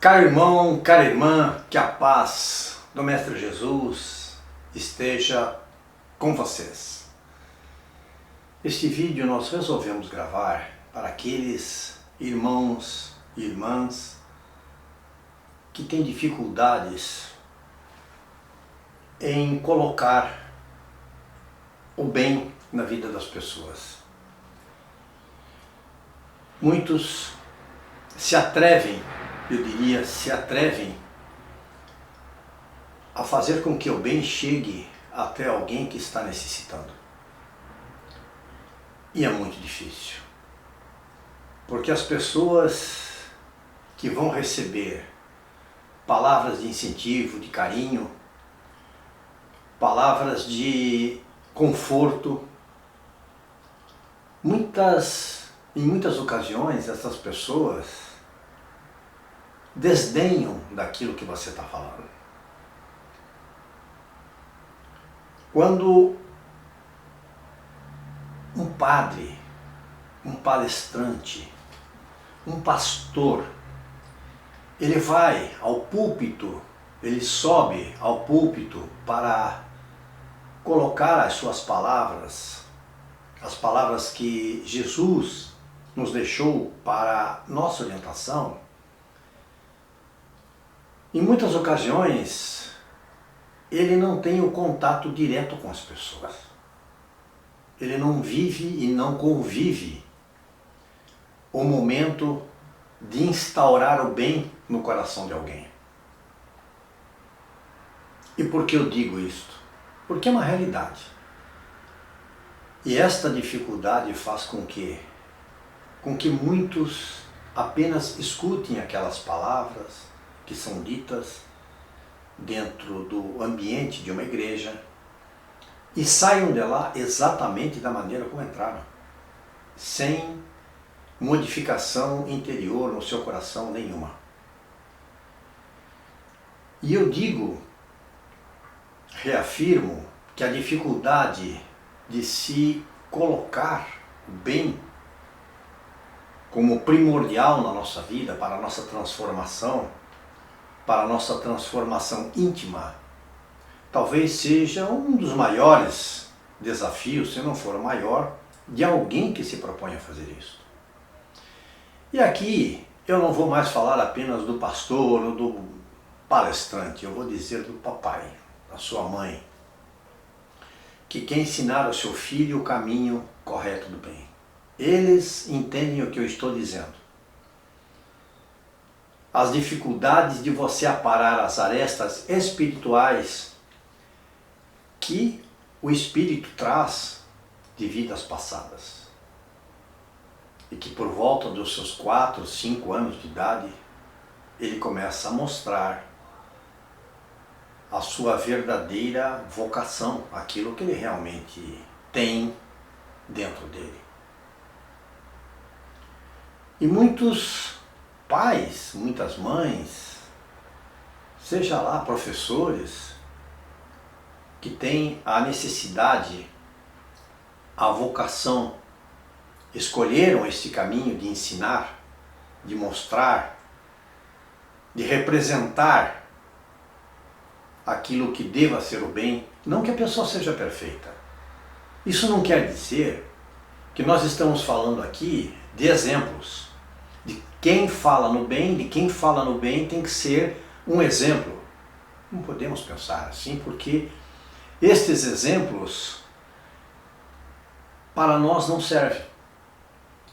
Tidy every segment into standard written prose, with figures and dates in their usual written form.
Caro irmão, cara irmã, que a paz do Mestre Jesus esteja com vocês. Este vídeo nós resolvemos gravar para aqueles irmãos e irmãs que têm dificuldades em colocar o bem na vida das pessoas. Muitos se atrevem, eu diria, se atrevem a fazer com que o bem chegue até alguém que está necessitando. E é muito difícil, porque as pessoas que vão receber palavras de incentivo, de carinho, palavras de conforto, em muitas ocasiões essas pessoas desdenham daquilo que você está falando. Quando um padre, um palestrante, um pastor, ele vai ao púlpito, ele sobe ao púlpito para colocar as suas palavras, as palavras que Jesus nos deixou para nossa orientação. Em muitas ocasiões, ele não tem o contato direto com as pessoas. Ele não vive e não convive o momento de instaurar o bem no coração de alguém. E por que eu digo isto? Porque é uma realidade. E esta dificuldade faz com que muitos apenas escutem aquelas palavras que são ditas dentro do ambiente de uma igreja e saiam de lá exatamente da maneira como entraram, sem modificação interior no seu coração nenhuma. E eu digo, reafirmo, que a dificuldade de se colocar o bem como primordial na nossa vida, para a nossa transformação, para a nossa transformação íntima, talvez seja um dos maiores desafios, se não for o maior, de alguém que se propõe a fazer isso. E aqui eu não vou mais falar apenas do pastor ou do palestrante, eu vou dizer do papai, da sua mãe, que quer ensinar ao seu filho o caminho correto do bem. Eles entendem o que eu estou dizendo. As dificuldades de você aparar as arestas espirituais que o espírito traz de vidas passadas. E que por volta dos seus 4, 5 anos de idade, ele começa a mostrar a sua verdadeira vocação, aquilo que ele realmente tem dentro dele. E muitos pais, muitas mães, seja lá professores, que têm a necessidade, a vocação, escolheram este caminho de ensinar, de mostrar, de representar aquilo que deva ser o bem, não que a pessoa seja perfeita. Isso não quer dizer que nós estamos falando aqui de exemplos, de quem fala no bem, de quem fala no bem tem que ser um exemplo. Não podemos pensar assim, porque estes exemplos para nós não servem.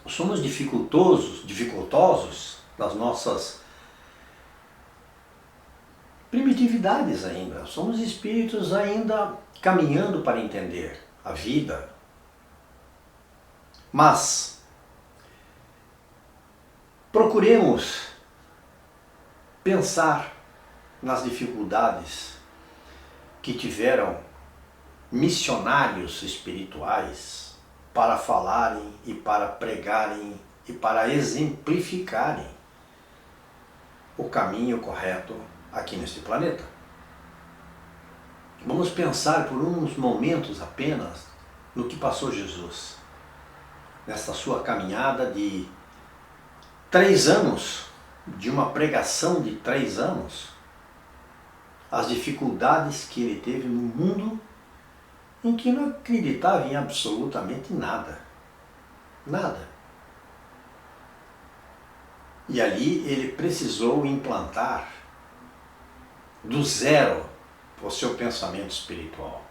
Somos dificultosos das nossas primitividades ainda. Somos espíritos ainda caminhando para entender a vida. Mas procuremos pensar nas dificuldades que tiveram missionários espirituais para falarem e para pregarem e para exemplificarem o caminho correto aqui neste planeta. Vamos pensar por uns momentos apenas no que passou Jesus, nessa sua caminhada de 3 anos de uma pregação de 3 anos, as dificuldades que ele teve no mundo em que não acreditava em absolutamente nada. Nada. E ali ele precisou implantar do zero o seu pensamento espiritual.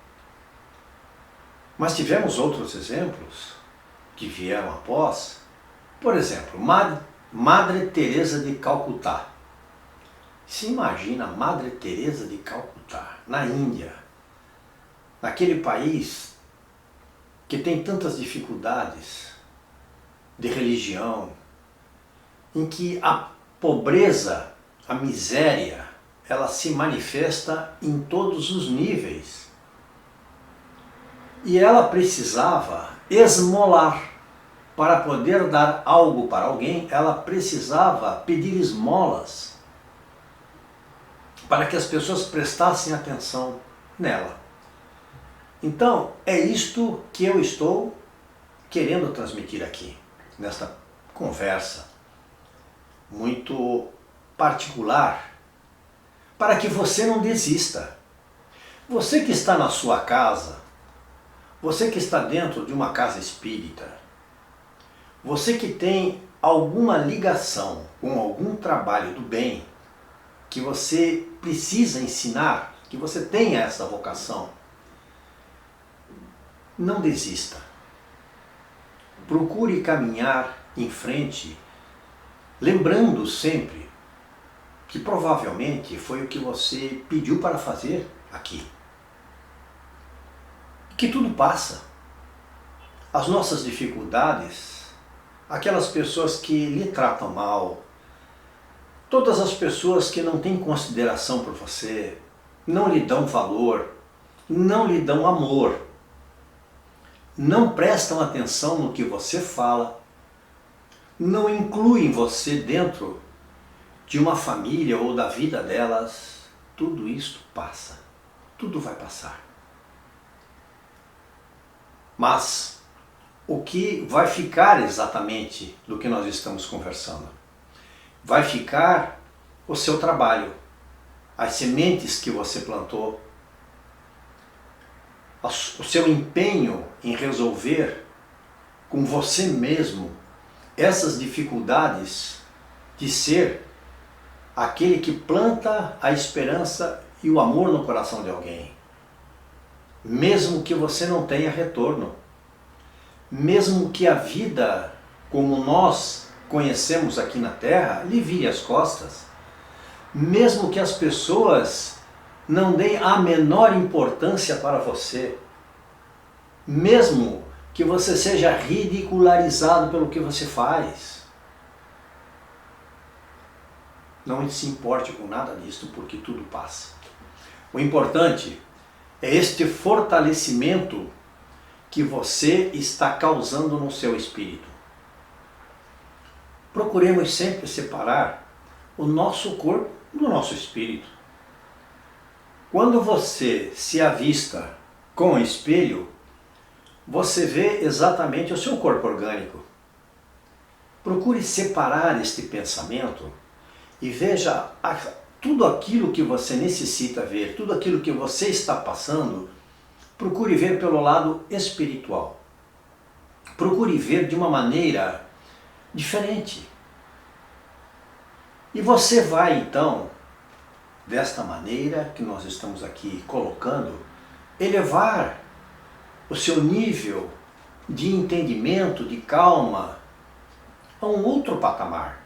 Mas tivemos outros exemplos que vieram após. Por exemplo, Madre Teresa de Calcutá. Se imagina Madre Teresa de Calcutá, na Índia, naquele país que tem tantas dificuldades de religião, em que a pobreza, a miséria, ela se manifesta em todos os níveis. E ela precisava esmolar. Para poder dar algo para alguém, ela precisava pedir esmolas para que as pessoas prestassem atenção nela. Então, é isto que eu estou querendo transmitir aqui, nesta conversa muito particular, para que você não desista. Você que está na sua casa, você que está dentro de uma casa espírita, você que tem alguma ligação com algum trabalho do bem, que você precisa ensinar, que você tenha essa vocação, não desista. Procure caminhar em frente, lembrando sempre que provavelmente foi o que você pediu para fazer aqui. Que tudo passa. As nossas dificuldades, aquelas pessoas que lhe tratam mal, todas as pessoas que não têm consideração por você, não lhe dão valor, não lhe dão amor, não prestam atenção no que você fala, não incluem você dentro de uma família ou da vida delas, tudo isto passa, tudo vai passar. Mas o que vai ficar exatamente do que nós estamos conversando? Vai ficar o seu trabalho, as sementes que você plantou, o seu empenho em resolver com você mesmo essas dificuldades de ser aquele que planta a esperança e o amor no coração de alguém. Mesmo que você não tenha retorno, mesmo que a vida como nós conhecemos aqui na Terra lhe vire as costas, mesmo que as pessoas não deem a menor importância para você, mesmo que você seja ridicularizado pelo que você faz, não se importe com nada disso, porque tudo passa. O importante é este fortalecimento que você está causando no seu espírito. Procuremos sempre separar o nosso corpo do nosso espírito. Quando você se avista com o espelho, você vê exatamente o seu corpo orgânico. Procure separar este pensamento e veja tudo aquilo que você necessita ver, tudo aquilo que você está passando, procure ver pelo lado espiritual. Procure ver de uma maneira diferente. E você vai então, desta maneira que nós estamos aqui colocando, elevar o seu nível de entendimento, de calma, a um outro patamar.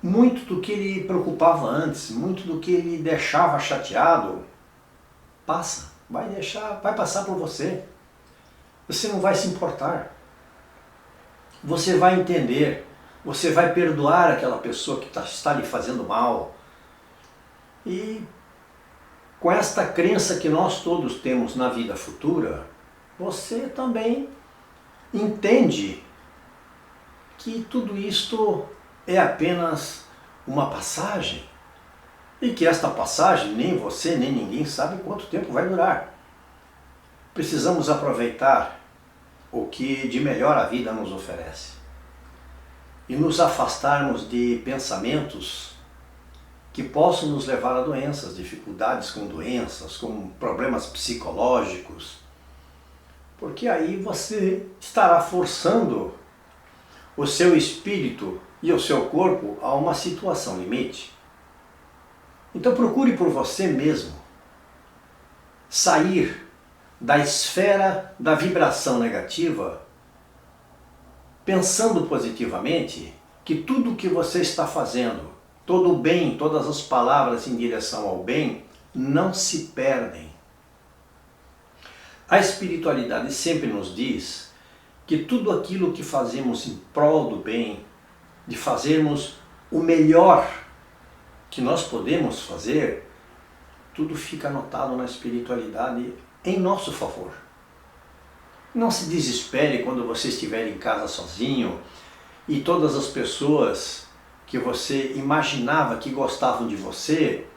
Muito do que ele preocupava antes, muito do que ele deixava chateado, passa, vai passar por você. Você não vai se importar. Você vai entender, você vai perdoar aquela pessoa que está lhe fazendo mal. E com esta crença que nós todos temos na vida futura, você também entende que tudo isto é apenas uma passagem e que esta passagem nem você nem ninguém sabe quanto tempo vai durar. Precisamos aproveitar o que de melhor a vida nos oferece. e nos afastarmos de pensamentos que possam nos levar a doenças, dificuldades com doenças, com problemas psicológicos, porque aí você estará forçando o seu espírito e o seu corpo a uma situação limite. Então procure por você mesmo sair da esfera da vibração negativa, pensando positivamente que tudo o que você está fazendo, todo o bem, todas as palavras em direção ao bem, não se perdem. A espiritualidade sempre nos diz que tudo aquilo que fazemos em prol do bem, de fazermos o melhor que nós podemos fazer, tudo fica anotado na espiritualidade em nosso favor. Não se desespere quando você estiver em casa sozinho e todas as pessoas que você imaginava que gostavam de você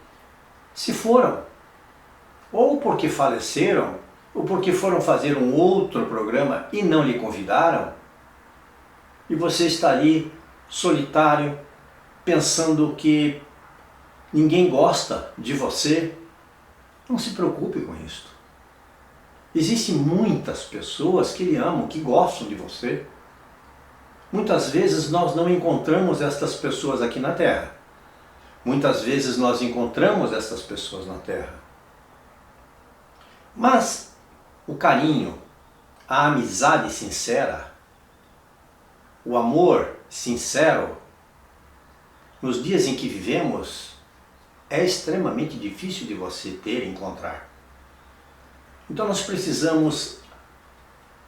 se foram, ou porque faleceram, ou porque foram fazer um outro programa e não lhe convidaram, e você está ali solitário, pensando que ninguém gosta de você. Não se preocupe com isso. Existem muitas pessoas que lhe amam, que gostam de você. Muitas vezes nós não encontramos estas pessoas aqui na Terra. Muitas vezes nós encontramos essas pessoas na Terra. Mas o carinho, a amizade sincera, o amor sincero, nos dias em que vivemos, é extremamente difícil de você ter e encontrar. Então nós precisamos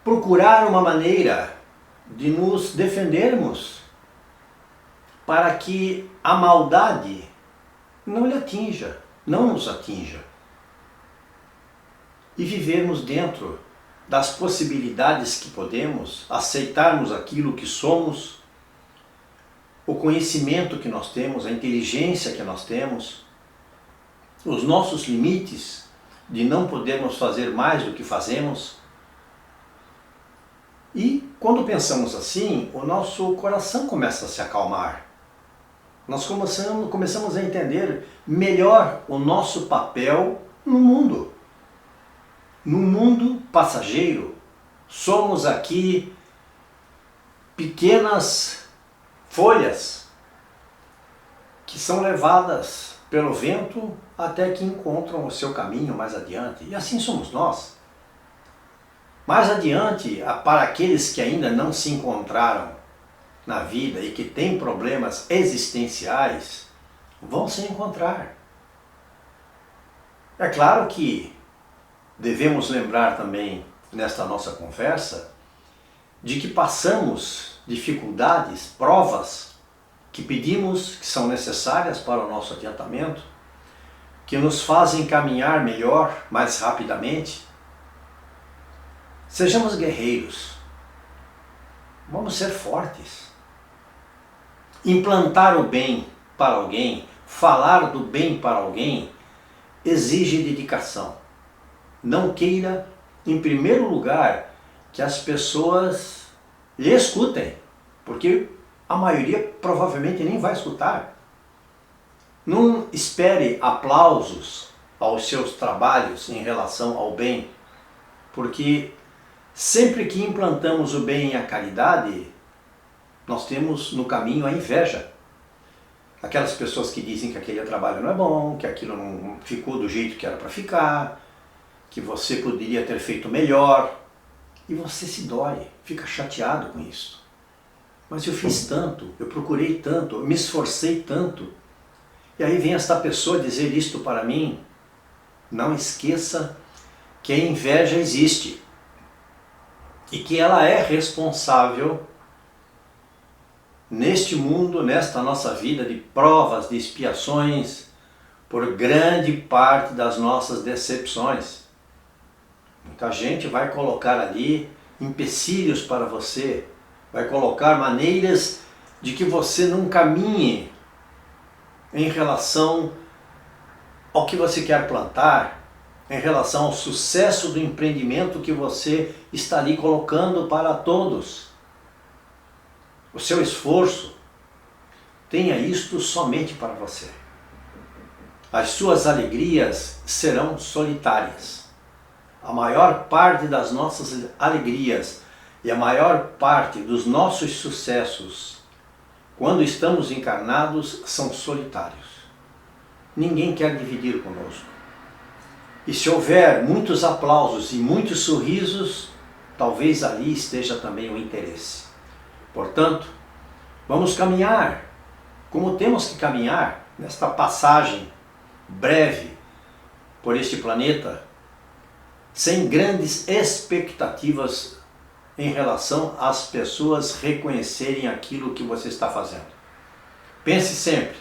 procurar uma maneira de nos defendermos para que a maldade não lhe atinja, não nos atinja. E vivermos dentro das possibilidades que podemos, aceitarmos aquilo que somos, o conhecimento que nós temos, a inteligência que nós temos, os nossos limites de não podermos fazer mais do que fazemos. E quando pensamos assim, o nosso coração começa a se acalmar. Nós começamos a entender melhor o nosso papel no mundo. No mundo passageiro, somos aqui pequenas folhas que são levadas pelo vento até que encontram o seu caminho mais adiante. E assim somos nós. Mais adiante, para aqueles que ainda não se encontraram na vida e que têm problemas existenciais, vão se encontrar. É claro que devemos lembrar também, nesta nossa conversa, de que passamos dificuldades, provas, que pedimos, que são necessárias para o nosso adiantamento, que nos fazem caminhar melhor, mais rapidamente. Sejamos guerreiros. Vamos ser fortes. Implantar o bem para alguém, falar do bem para alguém, exige dedicação. Não queira, em primeiro lugar, que as pessoas lhe escutem, porque a maioria provavelmente nem vai escutar. Não espere aplausos aos seus trabalhos em relação ao bem, porque sempre que implantamos o bem e a caridade, nós temos no caminho a inveja. Aquelas pessoas que dizem que aquele trabalho não é bom, que aquilo não ficou do jeito que era para ficar, que você poderia ter feito melhor, e você se dói, fica chateado com isso. Mas eu fiz tanto, eu procurei tanto, eu me esforcei tanto, e aí vem esta pessoa dizer isto para mim. Não esqueça que a inveja existe e que ela é responsável neste mundo, nesta nossa vida de provas, de expiações, por grande parte das nossas decepções. Muita gente vai colocar ali empecilhos para você, vai colocar maneiras de que você não caminhe em relação ao que você quer plantar, em relação ao sucesso do empreendimento que você está ali colocando para todos. o seu esforço, tenha isto somente para você. As suas alegrias serão solitárias. A maior parte das nossas alegrias e a maior parte dos nossos sucessos, quando estamos encarnados, são solitários. Ninguém quer dividir conosco. E se houver muitos aplausos e muitos sorrisos, talvez ali esteja também o interesse. Portanto, vamos caminhar como temos que caminhar nesta passagem breve por este planeta, sem grandes expectativas em relação às pessoas reconhecerem aquilo que você está fazendo. Pense sempre,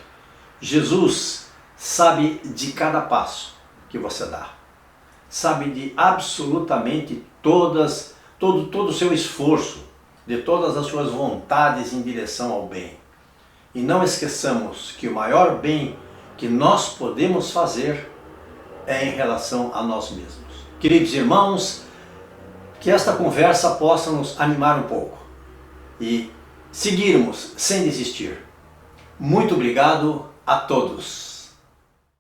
Jesus sabe de cada passo que você dá, sabe de absolutamente todo o seu esforço, de todas as suas vontades em direção ao bem. E não esqueçamos que o maior bem que nós podemos fazer é em relação a nós mesmos. Queridos irmãos, que esta conversa possa nos animar um pouco e seguirmos sem desistir. Muito obrigado a todos.